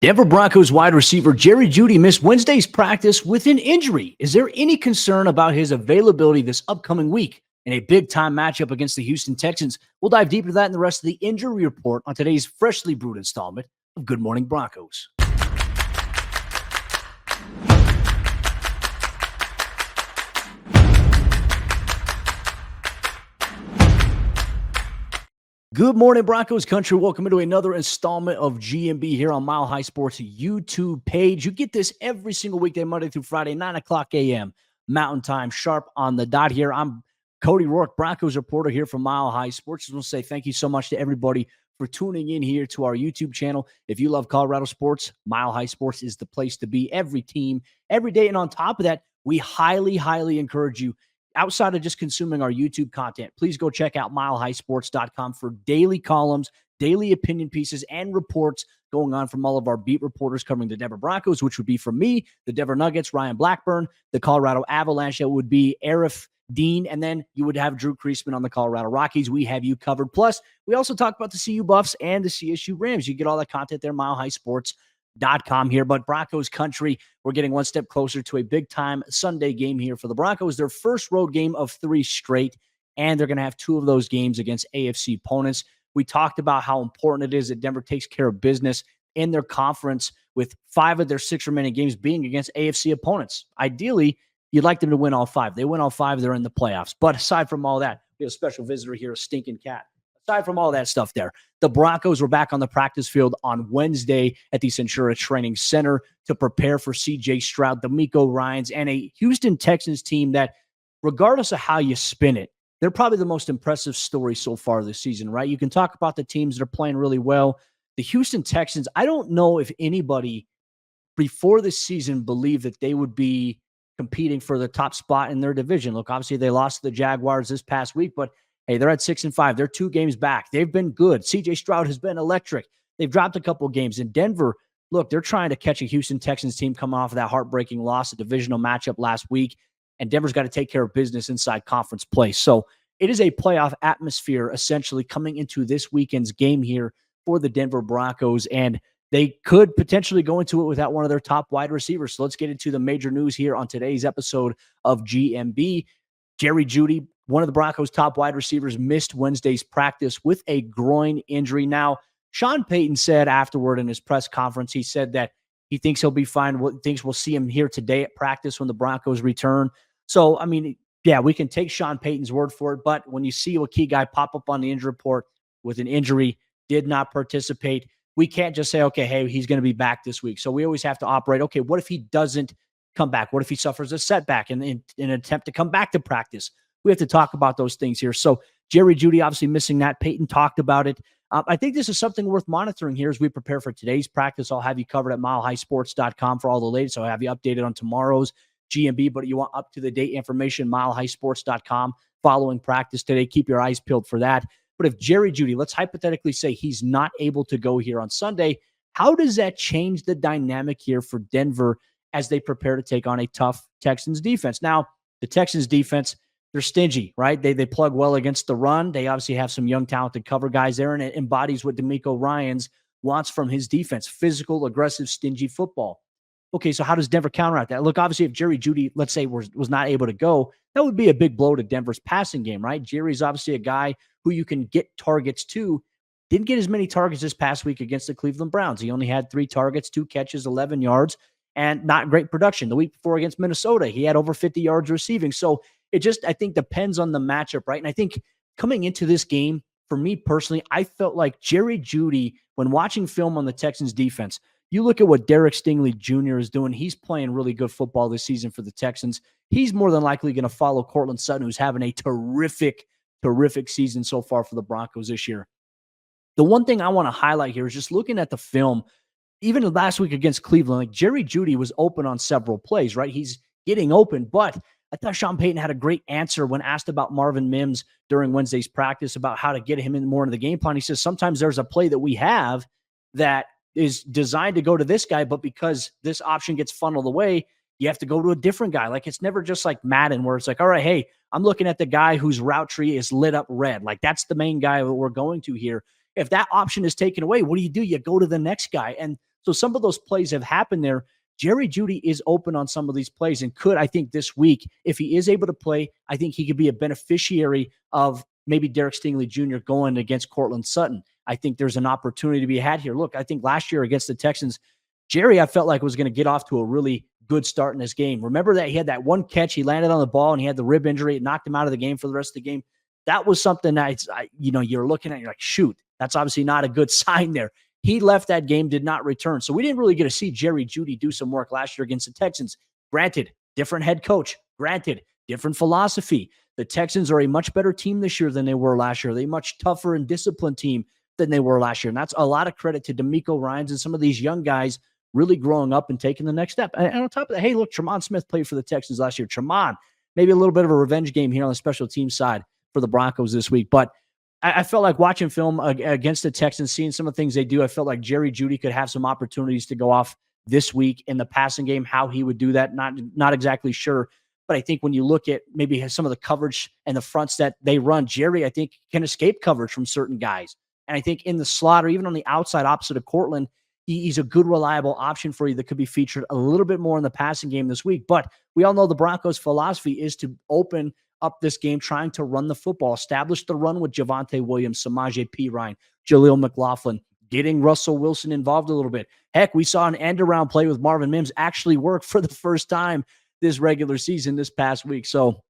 Denver Broncos wide receiver Jerry Jeudy missed Wednesday's practice with an injury. Is there any concern about his availability this upcoming week in a big-time matchup against the Houston Texans? We'll dive deep into that and the rest of the injury report on today's freshly brewed installment of Good Morning Broncos. Good morning, Broncos Country. Welcome into another installment of GMB here on Mile High Sports YouTube page. You get this every single weekday, Monday through Friday, 9 o'clock a.m. Mountain Time, sharp on the dot here. I'm Cody Roark, Broncos reporter here from Mile High Sports. I want to say thank you so much to everybody for tuning in here to our YouTube channel. If you love Colorado sports, Mile High Sports is the place to be. Every team, every day. And on top of that, we highly, highly encourage you, outside of just consuming our YouTube content, please go check out milehighsports.com for daily columns, daily opinion pieces, and reports going on from all of our beat reporters covering the Denver Broncos, which would be from me, the Denver Nuggets, Ryan Blackburn, the Colorado Avalanche, that would be Arif Dean, and then you would have Drew Creasman on the Colorado Rockies. We have you covered. Plus, we also talk about the CU Buffs and the CSU Rams. You get all that content there, milehighsports.com here. But Broncos Country, we're getting one step closer to a big-time Sunday game here for the Broncos. Their first road game of 3 straight, and they're going to have 2 of those games against AFC opponents. We talked about how important it is that Denver takes care of business in their conference, with 5 of their 6 remaining games being against AFC opponents. Ideally, you'd like them to win all 5. They win all 5, they're in the playoffs. But aside from all that, we have a special visitor here, a stinking cat. Aside from all that stuff there, the Broncos were back on the practice field on Wednesday at the Centura Training Center to prepare for C.J. Stroud, DeMeco Ryans, and a Houston Texans team that, regardless of how you spin it, they're probably the most impressive story so far this season, right? You can talk about the teams that are playing really well. The Houston Texans, I don't know if anybody before this season believed that they would be competing for the top spot in their division. Look, obviously they lost to the Jaguars this past week, but hey, they're at 6-5. They're 2 games back. They've been good. C.J. Stroud has been electric. They've dropped a couple of games. In Denver, look, they're trying to catch a Houston Texans team coming off of that heartbreaking loss, a divisional matchup last week, and Denver's got to take care of business inside conference play. So it is a playoff atmosphere essentially coming into this weekend's game here for the Denver Broncos, and they could potentially go into it without one of their top wide receivers. So let's get into the major news here on today's episode of GMB. Jerry Jeudy, one of the Broncos' top wide receivers, missed Wednesday's practice with a groin injury. Now, Sean Payton said afterward in his press conference, he said that he thinks he'll be fine. Thinks we'll see him here today at practice when the Broncos return. So, I mean, yeah, we can take Sean Payton's word for it. But when you see a key guy pop up on the injury report with an injury, did not participate, we can't just say, okay, hey, he's going to be back this week. So we always have to operate, okay, what if he doesn't come back? What if he suffers a setback in an attempt to come back to practice? We have to talk about those things here. So Jerry Jeudy obviously missing that. Payton talked about it. I think this is something worth monitoring here as we prepare for today's practice. I'll have you covered at milehighsports.com for all the latest. I'll have you updated on tomorrow's GMB, but you want up-to-the-date information, milehighsports.com following practice today. Keep your eyes peeled for that. But if Jerry Jeudy, let's hypothetically say he's not able to go here on Sunday, how does that change the dynamic here for Denver as they prepare to take on a tough Texans defense? Now, the Texans defense, they're stingy, right? They plug well against the run. They obviously have some young, talented cover guys there, and it embodies what DeMeco Ryans wants from his defense: physical, aggressive, stingy football. Okay, so how does Denver counteract that? Look, obviously, if Jerry Jeudy, let's say, was not able to go, that would be a big blow to Denver's passing game, right? Jerry's obviously a guy who you can get targets to. Didn't get as many targets this past week against the Cleveland Browns. He only had 3 targets, 2 catches, 11 yards, and not great production. The week before against Minnesota, he had over 50 yards receiving. So it just, I think, depends on the matchup, right? And I think coming into this game, for me personally, I felt like Jerry Jeudy, when watching film on the Texans defense, you look at what Derek Stingley Jr. is doing. He's playing really good football this season for the Texans. He's more than likely going to follow Courtland Sutton, who's having a terrific season so far for the Broncos this year. The one thing I want to highlight here is just looking at the film, even last week against Cleveland, like Jerry Jeudy was open on several plays, right? He's getting open, but I thought Sean Payton had a great answer when asked about Marvin Mims during Wednesday's practice about how to get him in more into the game plan. He says, sometimes there's a play that we have that is designed to go to this guy, but because this option gets funneled away, you have to go to a different guy. Like, it's never just like Madden where it's like, all right, hey, I'm looking at the guy whose route tree is lit up red. Like, that's the main guy that we're going to here. If that option is taken away, what do? You go to the next guy. And So some of those plays have happened there. Jerry Jeudy is open on some of these plays and could, I think, this week, if he is able to play, I think he could be a beneficiary of maybe Derek Stingley Jr. going against Cortland Sutton. I think there's an opportunity to be had here. Look, I think last year against the Texans, Jerry, I felt like was going to get off to a really good start in this game. Remember that he had that one catch, he landed on the ball and he had the rib injury. It knocked him out of the game for the rest of the game. That was something that, you're looking at, you're like, shoot, that's obviously not a good sign there. He left that game, did not return. So we didn't really get to see Jerry Jeudy do some work last year against the Texans. Granted, different head coach. Granted, different philosophy. The Texans are a much better team this year than they were last year. They're a much tougher and disciplined team than they were last year. And that's a lot of credit to DeMeco Ryans and some of these young guys really growing up and taking the next step. And on top of that, hey, look, Tremont Smith played for the Texans last year. Tremont, maybe a little bit of a revenge game here on the special team side for the Broncos this week. But I felt like watching film against the Texans, seeing some of the things they do, I felt like Jerry Jeudy could have some opportunities to go off this week in the passing game. How he would do that, not exactly sure. But I think when you look at maybe some of the coverage and the fronts that they run, Jerry, I think, can escape coverage from certain guys. And I think in the slot or even on the outside opposite of Cortland, he's a good, reliable option for you that could be featured a little bit more in the passing game this week. But we all know the Broncos' philosophy is to open up this game, trying to run the football, establish the run with Javonte Williams, Samaje Perine, Jaleel McLaughlin, getting Russell Wilson involved a little bit. Heck, we saw an end-around play with Marvin Mims actually work for the first time this regular season this past week. So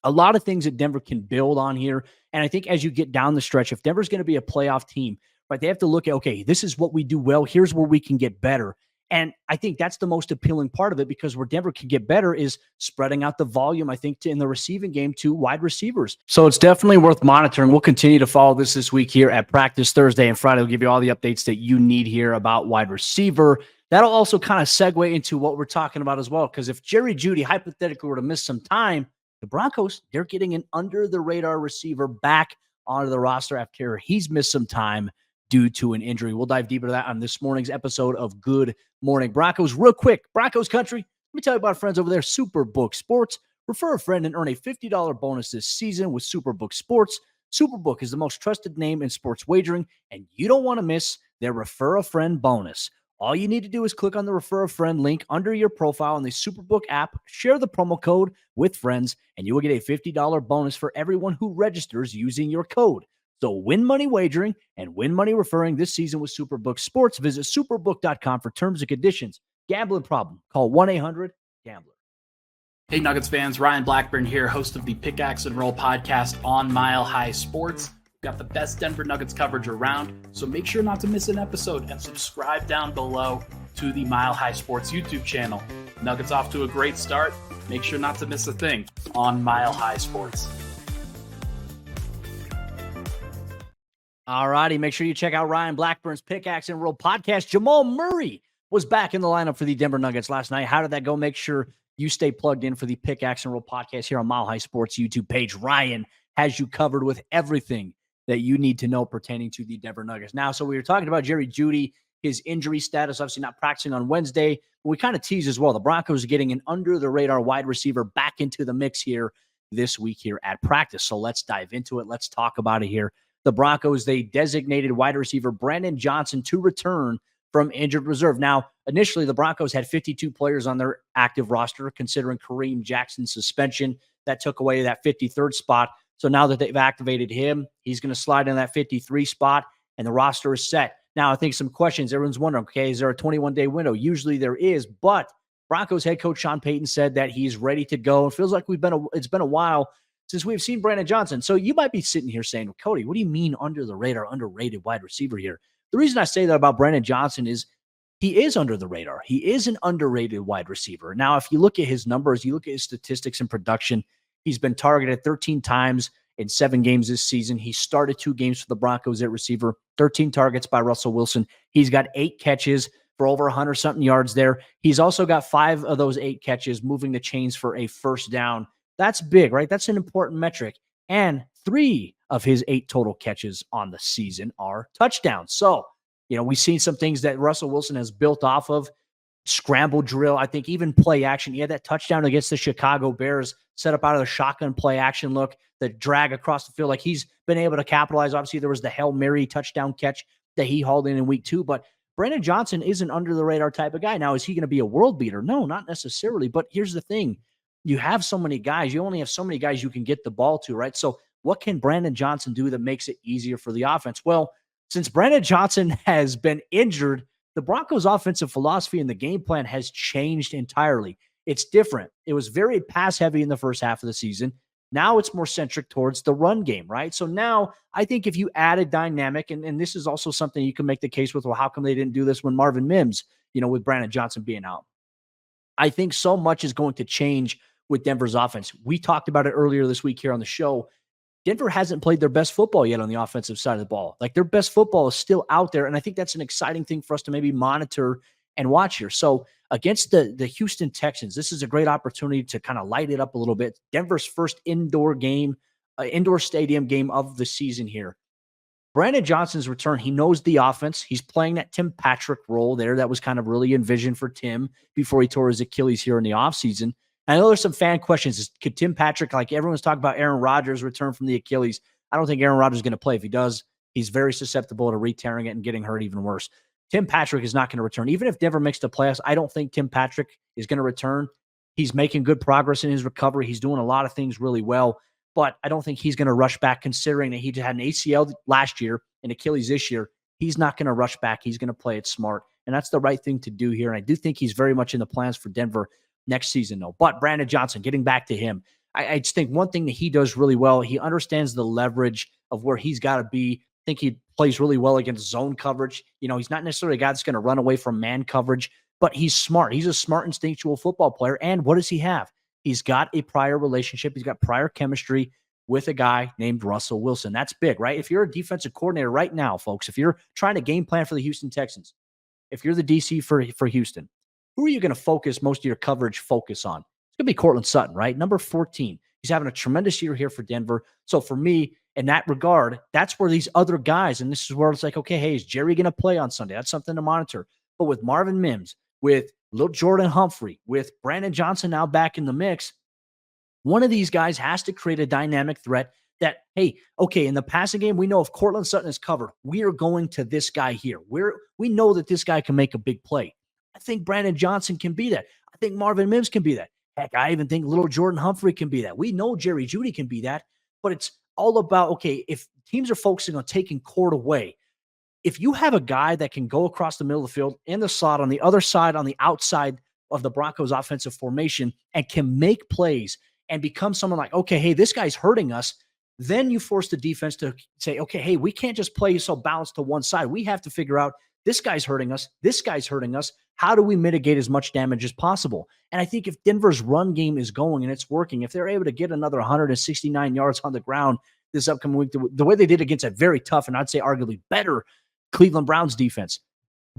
a lot of things that Denver can build on here. And I think as you get down the stretch, if Denver's going to be a playoff team, right, they have to look at, okay, this is what we do well. Here's where we can get better. And I think that's the most appealing part of it, because where Denver can get better is spreading out the volume, I think, in the receiving game to wide receivers. So it's definitely worth monitoring. We'll continue to follow this week here at practice Thursday and Friday. We'll give you all the updates that you need here about wide receiver. That'll also kind of segue into what we're talking about as well, because if Jerry Jeudy hypothetically were to miss some time, the Broncos, they're getting an under-the-radar receiver back onto the roster after he's missed some time due to an injury. We'll dive deeper into that on this morning's episode of Good Morning Broncos. Real quick, Broncos Country, let me tell you about our friends over there, Superbook Sports. Refer a friend and earn a $50 bonus this season with Superbook Sports. Superbook is the most trusted name in sports wagering, and you don't want to miss their Refer a Friend bonus. All you need to do is click on the Refer a Friend link under your profile in the Superbook app, share the promo code with friends, and you will get a $50 bonus for everyone who registers using your code. So win money wagering and win money referring this season with Superbook Sports. Visit superbook.com for terms and conditions. Gambling problem? Call 1-800-GAMBLER. Hey Nuggets fans, Ryan Blackburn here, host of the Pickaxe and Roll podcast on Mile High Sports. We've got the best Denver Nuggets coverage around, so make sure not to miss an episode and subscribe down below to the Mile High Sports YouTube channel. Nuggets off to a great start. Make sure not to miss a thing on Mile High Sports. All righty, make sure you check out Ryan Blackburn's Pickaxe and Roll podcast. Jamal Murray was back in the lineup for the Denver Nuggets last night. How did that go? Make sure you stay plugged in for the Pickaxe and Roll podcast here on Mile High Sports YouTube page. Ryan has you covered with everything that you need to know pertaining to the Denver Nuggets. Now, so we were talking about Jerry Jeudy, his injury status, obviously not practicing on Wednesday. But we kind of tease as well. The Broncos are getting an under-the-radar wide receiver back into the mix here this week here at practice. So let's dive into it. Let's talk about it here. The Broncos, they designated wide receiver Brandon Johnson to return from injured reserve. Now, initially, the Broncos had 52 players on their active roster, considering Kareem Jackson's suspension. That took away that 53rd spot. So now that they've activated him, he's going to slide in that 53 spot, and the roster is set. Now, I think some questions. Everyone's wondering, okay, is there a 21-day window? Usually there is, but Broncos head coach Sean Payton said that he's ready to go. It feels like it's been a while since we've seen Brandon Johnson. So you might be sitting here saying, Cody, what do you mean under the radar, underrated wide receiver here? The reason I say that about Brandon Johnson is he is under the radar. He is an underrated wide receiver. Now, if you look at his numbers, you look at his statistics and production, he's been targeted 13 times in 7 games this season. He started 2 games for the Broncos at receiver, 13 targets by Russell Wilson. He's got 8 catches for over 100-something yards there. He's also got 5 of those 8 catches moving the chains for a first down. That's big, right? That's an important metric. And 3 of his 8 total catches on the season are touchdowns. So, we've seen some things that Russell Wilson has built off of. Scramble drill, I think even play action. He had that touchdown against the Chicago Bears, set up out of the shotgun play action look, the drag across the field. Like, he's been able to capitalize. Obviously, there was the Hail Mary touchdown catch that he hauled in week 2. But Brandon Johnson is an under the radar type of guy. Now, is he going to be a world beater? No, not necessarily. But here's the thing. You have so many guys. You only have so many guys you can get the ball to, right? So what can Brandon Johnson do that makes it easier for the offense? Well, since Brandon Johnson has been injured, the Broncos' offensive philosophy and the game plan has changed entirely. It's different. It was very pass heavy in the first half of the season. Now it's more centric towards the run game, right? So now I think if you add a dynamic, and this is also something you can make the case with, well, how come they didn't do this when Marvin Mims, with Brandon Johnson being out? I think so much is going to change with Denver's offense. We talked about it earlier this week here on the show. Denver hasn't played their best football yet on the offensive side of the ball. Like, their best football is still out there, and I think that's an exciting thing for us to maybe monitor and watch here. So against the Houston Texans, this is a great opportunity to kind of light it up a little bit. Denver's first indoor stadium game of the season here. Brandon Johnson's return, he knows the offense. He's playing that Tim Patrick role there that was kind of really envisioned for Tim before he tore his Achilles here in the offseason. I know there's some fan questions. Could Tim Patrick, like everyone's talking about Aaron Rodgers' return from the Achilles? I don't think Aaron Rodgers is going to play. If he does, he's very susceptible to re-tearing it and getting hurt even worse. Tim Patrick is not going to return. Even if Denver makes the playoffs, I don't think Tim Patrick is going to return. He's making good progress in his recovery. He's doing a lot of things really well, but I don't think he's going to rush back, considering that he had an ACL last year and Achilles this year. He's not going to rush back. He's going to play it smart, and that's the right thing to do here. And I do think he's very much in the plans for Denver next season, though. But Brandon Johnson, getting back to him, I just think one thing that he does really well, he understands the leverage of where he's got to be. I think he plays really well against zone coverage. He's not necessarily a guy that's going to run away from man coverage, but he's smart. He's a smart, instinctual football player. And what does he have? He's got a prior relationship. He's got prior chemistry with a guy named Russell Wilson. That's big, right? If you're a defensive coordinator right now, folks, if you're trying to game plan for the Houston Texans, if you're the DC for Houston, who are you going to focus most of your coverage focus on? It's going to be Courtland Sutton, right? Number 14. He's having a tremendous year here for Denver. So for me, in that regard, that's where these other guys, and this is where it's like, okay, hey, is Jerry going to play on Sunday? That's something to monitor. But with Marvin Mims, with little Jordan Humphrey, with Brandon Johnson now back in the mix, one of these guys has to create a dynamic threat that, hey, okay, in the passing game, we know if Courtland Sutton is covered, we are going to this guy here. We know that this guy can make a big play. I think Brandon Johnson can be that. I think Marvin Mims can be that. Heck, I even think little Jordan Humphrey can be that. We know Jerry Jeudy can be that, but it's all about, okay, if teams are focusing on taking Court away, if you have a guy that can go across the middle of the field in the slot on the other side, on the outside of the Broncos offensive formation, and can make plays and become someone like, okay, hey, this guy's hurting us, then you force the defense to say, okay, hey, we can't just play so balanced to one side. We have to figure out, this guy's hurting us. This guy's hurting us. How do we mitigate as much damage as possible? And I think if Denver's run game is going and it's working, if they're able to get another 169 yards on the ground this upcoming week, the way they did against a very tough and I'd say arguably better Cleveland Browns defense,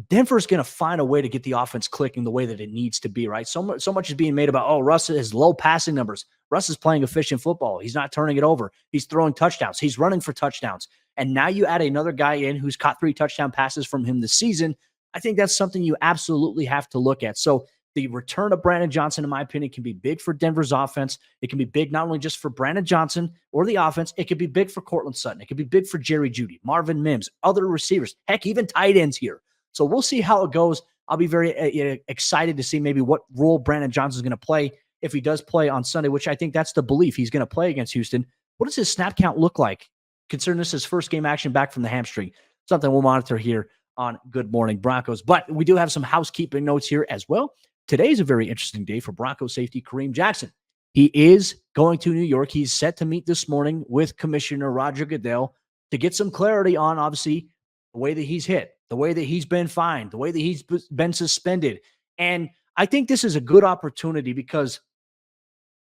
Denver's going to find a way to get the offense clicking the way that it needs to be, right? So much is being made about, oh, Russ has low passing numbers. Russ is playing efficient football. He's not turning it over. He's throwing touchdowns. He's running for touchdowns. And now you add another guy in who's caught 3 touchdown passes from him this season. I think that's something you absolutely have to look at. So the return of Brandon Johnson, in my opinion, can be big for Denver's offense. It can be big not only just for Brandon Johnson or the offense, it could be big for Courtland Sutton. It could be big for Jerry Jeudy, Marvin Mims, other receivers, heck, even tight ends here. So we'll see how it goes. I'll be very excited to see maybe what role Brandon Johnson is going to play if he does play on Sunday, which I think that's the belief. He's going to play against Houston. What does his snap count look like, considering this is his first game action back from the hamstring? Something we'll monitor here on Good Morning Broncos. But we do have some housekeeping notes here as well. Today's a very interesting day for Broncos safety Kareem Jackson. He is going to New York. He's set to meet this morning with Commissioner Roger Goodell to get some clarity on, obviously, the way that he's hit, the way that he's been fined, the way that he's been suspended. And I think this is a good opportunity because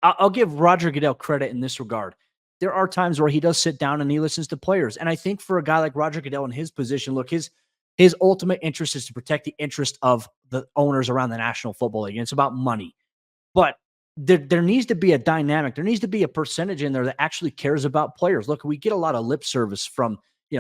I'll give Roger Goodell credit in this regard. There are times where he does sit down and he listens to players. And I think for a guy like Roger Goodell in his position, look, his ultimate interest is to protect the interest of the owners around the National Football League. And it's about money. But there needs to be a dynamic. There needs to be a percentage in there that actually cares about players. Look, we get a lot of lip service from,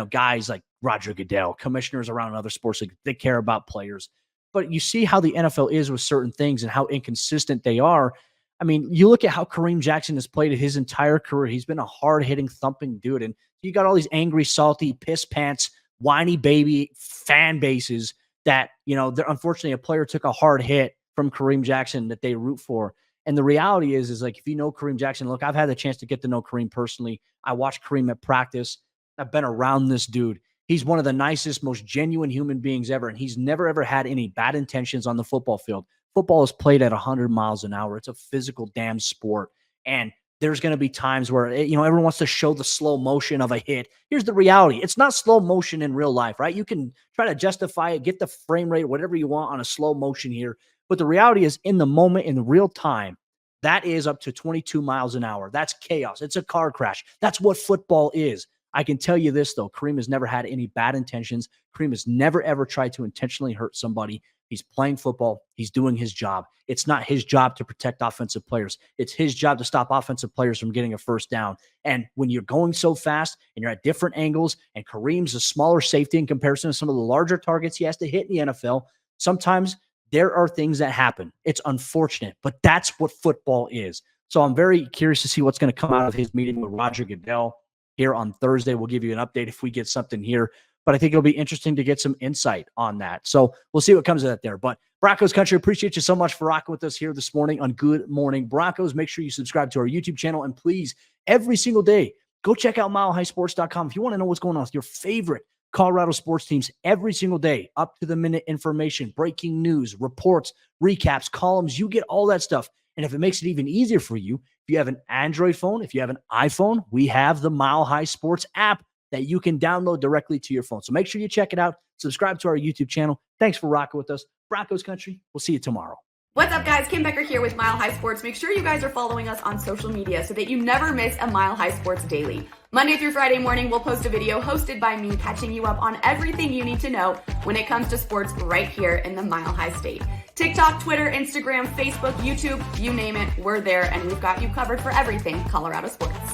guys like Roger Goodell, commissioners around other sports leagues. They care about players. But you see how the NFL is with certain things and how inconsistent they are. I mean, you look at how Kareem Jackson has played his entire career. He's been a hard-hitting, thumping dude. And you got all these angry, salty, piss pants, whiny baby fan bases that, unfortunately a player took a hard hit from Kareem Jackson that they root for. And the reality is like, if you know Kareem Jackson, look, I've had the chance to get to know Kareem personally. I watched Kareem at practice. I've been around this dude. He's one of the nicest, most genuine human beings ever. And he's never, ever had any bad intentions on the football field. Football is played at 100 miles an hour. It's a physical damn sport. And there's going to be times where, everyone wants to show the slow motion of a hit. Here's the reality. It's not slow motion in real life, right? You can try to justify it, get the frame rate, whatever you want on a slow motion here. But the reality is, in the moment, in real time, that is up to 22 miles an hour. That's chaos. It's a car crash. That's what football is. I can tell you this, though. Kareem has never had any bad intentions. Kareem has never, ever tried to intentionally hurt somebody. He's playing football. He's doing his job. It's not his job to protect offensive players. It's his job to stop offensive players from getting a first down. And when you're going so fast and you're at different angles, and Kareem's a smaller safety in comparison to some of the larger targets he has to hit in the NFL, sometimes there are things that happen. It's unfortunate, but that's what football is. So I'm very curious to see what's going to come out of his meeting with Roger Goodell here on Thursday. We'll give you an update if we get something here, but I think it'll be interesting to get some insight on that. So we'll see what comes of that there. But Broncos Country, appreciate you so much for rocking with us here this morning on Good Morning Broncos. Make sure you subscribe to our YouTube channel, and please, every single day, go check out milehighsports.com if you want to know what's going on with your favorite Colorado sports teams every single day, up to the minute information, breaking news, reports, recaps, columns. You get all that stuff. And if it makes it even easier for you, if you have an Android phone, if you have an iPhone, we have the Mile High Sports app that you can download directly to your phone. So make sure you check it out. Subscribe to our YouTube channel. Thanks for rocking with us. Broncos Country, we'll see you tomorrow. What's up, guys? Kim Becker here with Mile High Sports. Make sure you guys are following us on social media so that you never miss a Mile High Sports daily. Monday through Friday morning, we'll post a video hosted by me catching you up on everything you need to know when it comes to sports right here in the Mile High State. TikTok, Twitter, Instagram, Facebook, YouTube, you name it, we're there, and we've got you covered for everything Colorado sports.